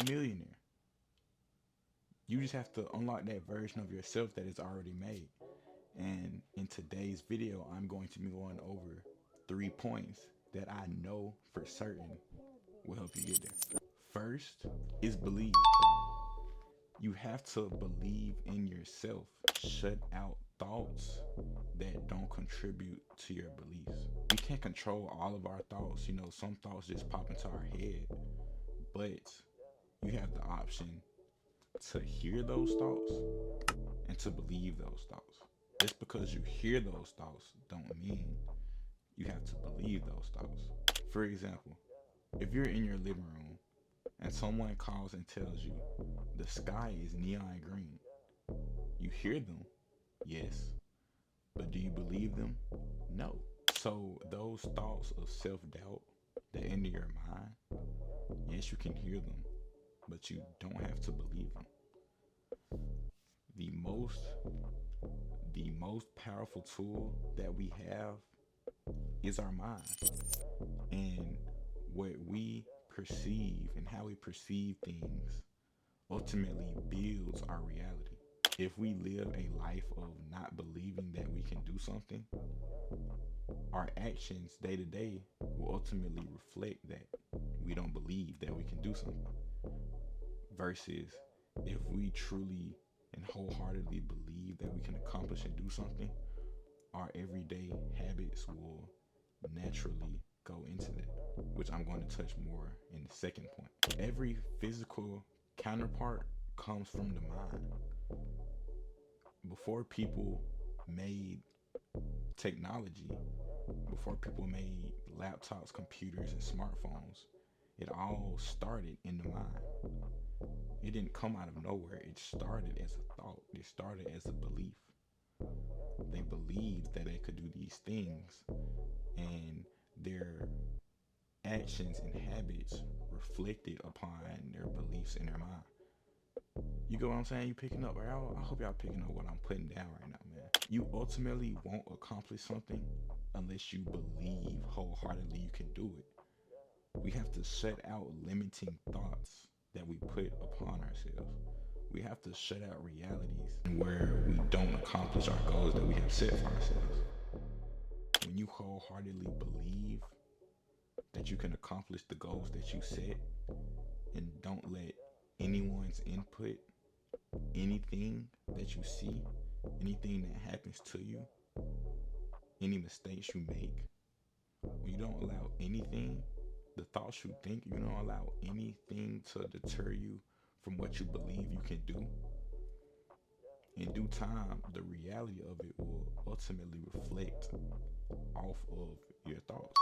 a millionaire. You just have to unlock that version of yourself that is already made. And in today's video, I'm going to be going over 3 points that I know for certain will help you get there. First is believe. You have to believe in yourself. Shut out thoughts that don't contribute to your beliefs. We can't control all of our thoughts. Some thoughts just pop into our head, but you have the option to hear those thoughts and to believe those thoughts. Just because you hear those thoughts don't mean you have to believe those thoughts. For example, if you're in your living room and someone calls and tells you the sky is neon green, you hear them, yes, but do you believe them? No. So those thoughts of self-doubt that enter your mind, yes, you can hear them, but you don't have to believe them. The most powerful tool that we have is our mind. And what we perceive and how we perceive things ultimately builds our reality. If we live a life of not believing that we can do something, our actions day to day will ultimately reflect that we don't believe that we can do something. Versus if we truly and wholeheartedly believe that we can accomplish and do something, our everyday habits will naturally go into that, which I'm going to touch more in the second point. Every physical counterpart comes from the mind. Before people made technology, before people made laptops, computers, and smartphones, it all started in the mind. It didn't come out of nowhere. It started as a thought. It started as a belief. They believed that they could do these things, and their actions and habits reflected upon their beliefs in their mind. You get what I'm saying? You picking up, right? I hope y'all picking up what I'm putting down right now, man. You ultimately won't accomplish something unless you believe wholeheartedly you can do it. We have to shut out limiting thoughts that we put upon ourselves. We have to shut out realities where we don't accomplish our goals that we have set for ourselves. When you wholeheartedly believe that you can accomplish the goals that you set and don't let anyone's input, anything that you see, anything that happens to you, any mistakes you make, when you don't allow anything, the thoughts you think, you don't allow anything to deter you from what you believe you can do, in due time, the reality of it will ultimately reflect off of your thoughts,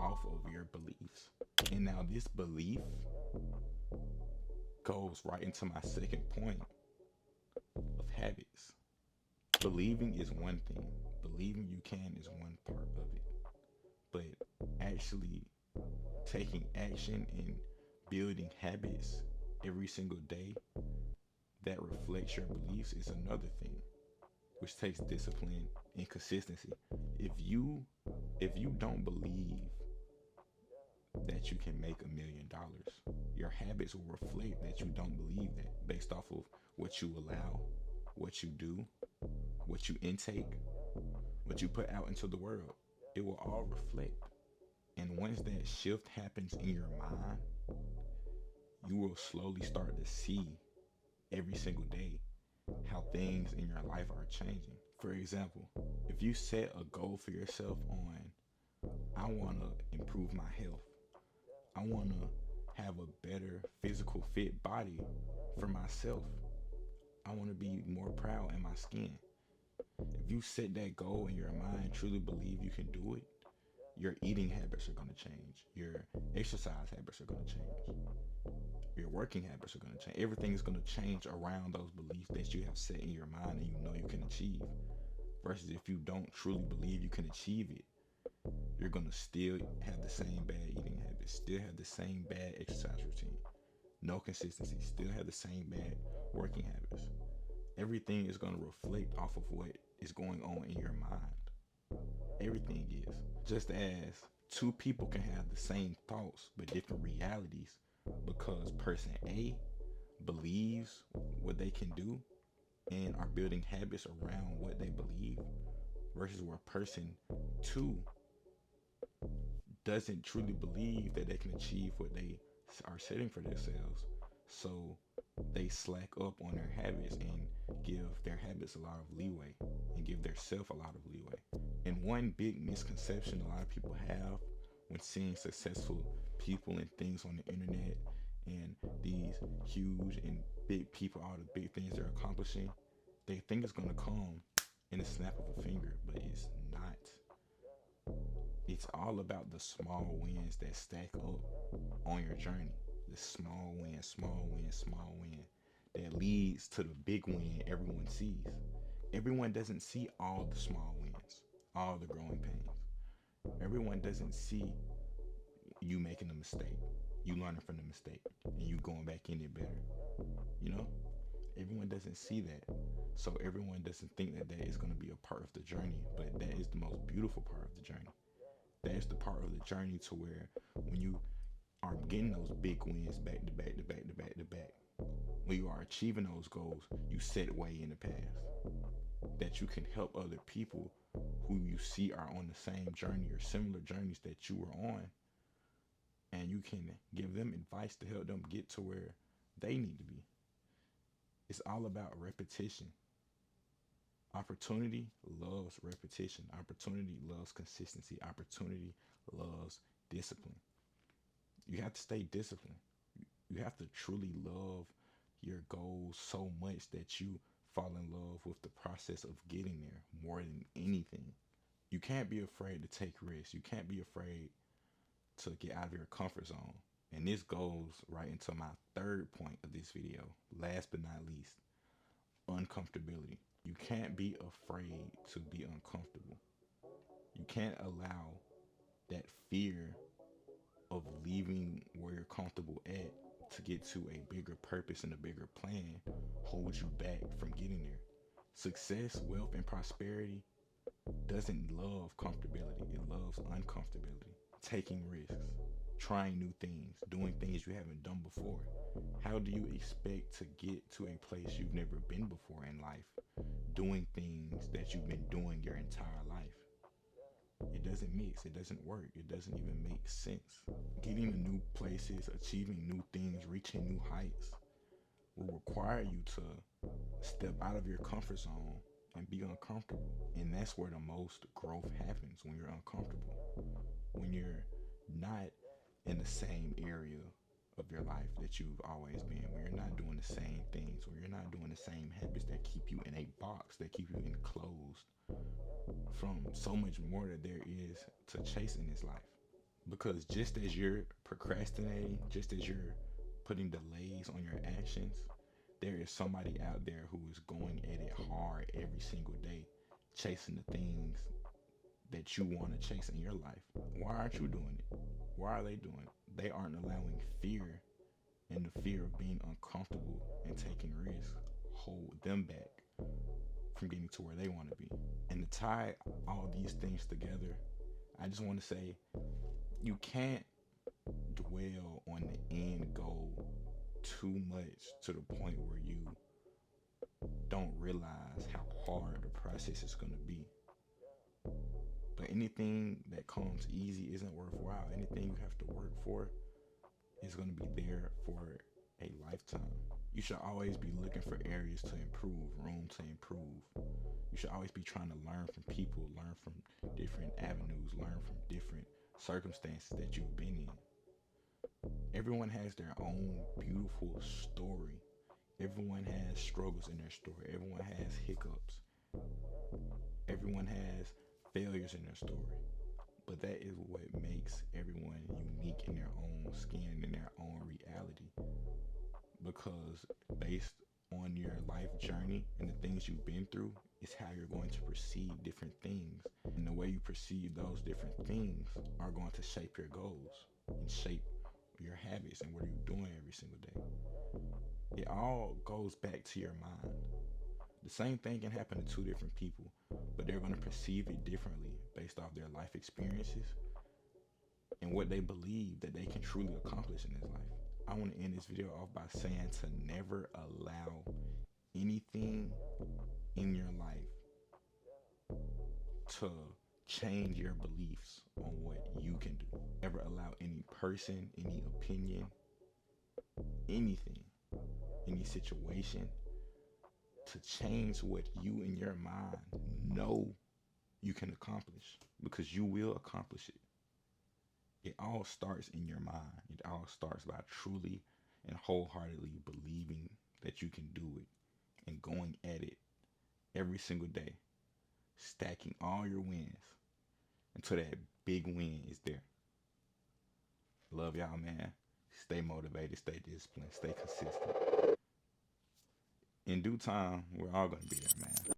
off of your beliefs. And now this belief goes right into my second point of habits. Believing is one thing. Believing you can is one part of it. But actually taking action and building habits every single day that reflects your beliefs is another thing, which takes discipline and consistency. If you don't believe that you can make $1 million, your habits will reflect that you don't believe that, based off of what you allow, what you do, what you intake, what you put out into the world. It will all reflect. And once that shift happens in your mind, you will slowly start to see every single day how things in your life are changing. For example, if you set a goal for yourself on, I want to improve my health, I want to have a better physical fit body for myself, I want to be more proud in my skin. If you set that goal in your mind and truly believe you can do it, your eating habits are going to change. Your exercise habits are going to change. Your working habits are going to change. Everything is going to change around those beliefs that you have set in your mind and you know you can achieve. Versus if you don't truly believe you can achieve it, you're going to still have the same bad eating habits, still have the same bad exercise routine, no consistency, still have the same bad working habits. Everything is going to reflect off of what is going on in your mind. Everything is. Just as two people can have the same thoughts but different realities, because person A believes what they can do and are building habits around what they believe, versus where person 2 doesn't truly believe that they can achieve what they are setting for themselves. So they slack up on their habits and give their habits a lot of leeway and give their self a lot of leeway. And one big misconception a lot of people have when seeing successful people and things on the internet and these huge and big people, all the big things they're accomplishing, they think it's going to come in a snap of a finger, but it's not. It's all about the small wins that stack up on your journey. The small win, small win, small win that leads to the big win everyone sees. Everyone doesn't see all the small wins, all the growing pains. Everyone doesn't see you making a mistake, you learning from the mistake, and you going back in it better. You know, everyone doesn't see that. So everyone doesn't think that that is going to be a part of the journey, but that is the most beautiful part of the journey. That is the part of the journey to where when you are getting those big wins back to back to back to back to back, when you are achieving those goals you set way in the past, that you can help other people who you see are on the same journey or similar journeys that you were on, and you can give them advice to help them get to where they need to be. It's all about repetition. Opportunity loves repetition. Opportunity loves consistency. Opportunity loves discipline. You have to stay disciplined. You have to truly love your goals so much that you fall in love with the process of getting there more than anything. You can't be afraid to take risks. You can't be afraid to get out of your comfort zone. And this goes right into my third point of this video. Last but not least, uncomfortability. You can't be afraid to be uncomfortable. You can't allow that fear of leaving where you're comfortable at to get to a bigger purpose and a bigger plan hold you back from getting there. Success, wealth, and prosperity doesn't love comfortability. It loves uncomfortability. Taking risks, trying new things, doing things you haven't done before. How do you expect to get to a place you've never been before in life, doing things that you've been doing your entire life? It doesn't mix. It doesn't work. It doesn't even make sense. Getting to new places, achieving new things, reaching new heights will require you to step out of your comfort zone and be uncomfortable. And that's where the most growth happens, when you're uncomfortable. When you're not in the same area of your life that you've always been, when you're not doing the same things, when you're not doing the same habits that keep you in a box, that keep you enclosed from so much more that there is to chase in this life. Because just as you're procrastinating, just as you're putting delays on your actions, there is somebody out there who is going at it hard every single day, chasing the things that you want to chase in your life. Why aren't you doing it? Why are they doing it? They aren't allowing fear and the fear of being uncomfortable and taking risks hold them back from getting to where they want to be. And to tie all these things together, I just want to say, you can't dwell on the end goal too much to the point where you don't realize how hard the process is going to be. But anything that comes easy isn't worthwhile. Anything you have to work for is going to be there for a lifetime. You should always be looking for areas to improve, room to improve. You should always be trying to learn from people, learn from different avenues, learn from different circumstances that you've been in. Everyone has their own beautiful story. Everyone has struggles in their story. Everyone has hiccups. Everyone has failures in their story. But that is what makes everyone unique in their own skin, in their own reality. Because based on your life journey and the things you've been through is how you're going to perceive different things. And the way you perceive those different things are going to shape your goals and shape your habits and what you're doing every single day. It all goes back to your mind. The same thing can happen to two different people, but they're going to perceive it differently based off their life experiences and what they believe that they can truly accomplish in this life. I want to end this video off by saying to never allow anything in your life to change your beliefs on what you can do. Never allow any person, any opinion, anything, any situation to change what you in your mind know you can accomplish, because you will accomplish it. It all starts in your mind. It all starts by truly and wholeheartedly believing that you can do it and going at it every single day, stacking all your wins until that big win is there. Love y'all, man. Stay motivated, stay disciplined, stay consistent. In due time, we're all going to be there, man.